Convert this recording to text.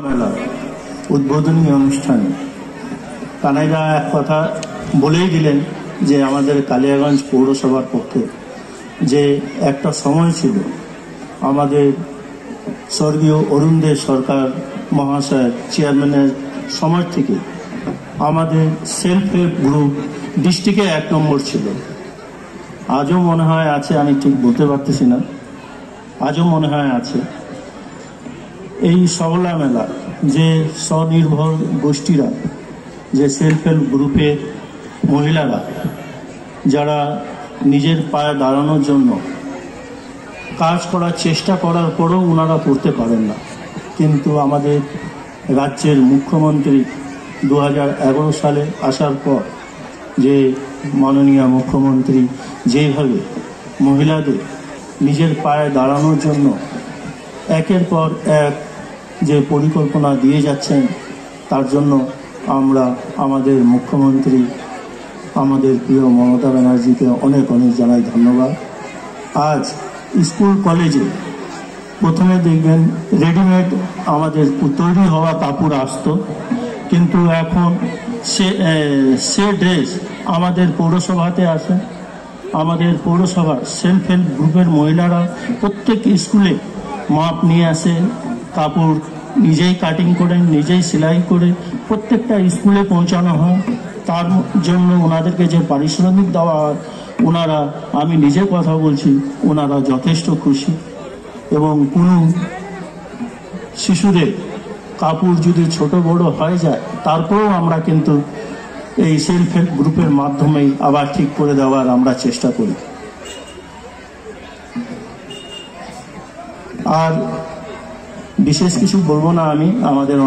মেলা উদ্বোধনী অনুষ্ঠানে কানাইদা এক কথা বলেই দিলেন যে আমাদের কালিয়াগঞ্জ পৌরসভার পক্ষে যে একটা সময় ছিল আমাদের স্বর্গীয় অরুণদেব সরকার মহাশয়ের চেয়ারম্যানের সময় থেকে আমাদের সেলফ হেল্প গ্রুপ ডিস্ট্রিক্টে 1 নম্বর ছিল। আজও মনে হয় আছে, আমি ঠিক বলতে পারতেছি না, আজও মনে হয় আছে। এই সবলা মেলা যে স্বনির্ভর গোষ্ঠীরা, যে সেলফ হেল্প গ্রুপের মহিলারা যারা নিজের পায়ে দাঁড়ানোর জন্য কাজ করার চেষ্টা করার পরেও ওনারা করতে পারেন না, কিন্তু আমাদের রাজ্যের মুখ্যমন্ত্রী 2011 সালে আসার পর যে মাননীয় মুখ্যমন্ত্রী যেভাবে মহিলাদের নিজের পায়ে দাঁড়ানোর জন্য একের পর এক যে পরিকল্পনা দিয়ে যাচ্ছেন, তার জন্য আমরা আমাদের মুখ্যমন্ত্রী আমাদের প্রিয় মমতা ব্যানার্জিকে অনেক অনেক জানাই ধন্যবাদ। আজ স্কুল কলেজে প্রথমে দেখবেন রেডিমেড আমাদের তৈরি হওয়া কাপড় আসতো, কিন্তু এখন সে ড্রেস আমাদের পৌরসভাতে আসে। আমাদের পৌরসভার সেলফ হেল্প গ্রুপের মহিলারা প্রত্যেক স্কুলে মাপ নিয়ে আসে, কাপড় নিজেই কাটিং করে নিজেই সেলাই করে প্রত্যেকটা স্কুলে পৌঁছানো হয়। তার জন্য ওনাদেরকে যে পারিশ্রমিক দেওয়া হয়, ওনারা, আমি নিজে কথা বলছি, ওনারা যথেষ্ট খুশি। এবং কোনো শিশুদের কাপড় যদি ছোট বড় হয়ে যায়, তারপরেও আমরা কিন্তু এই সেলফ হেল্প গ্রুপের মাধ্যমেই আবার ঠিক করে দেওয়ার আমরা চেষ্টা করি। আর বিশেষ কিছু বলবো না আমি, আমাদের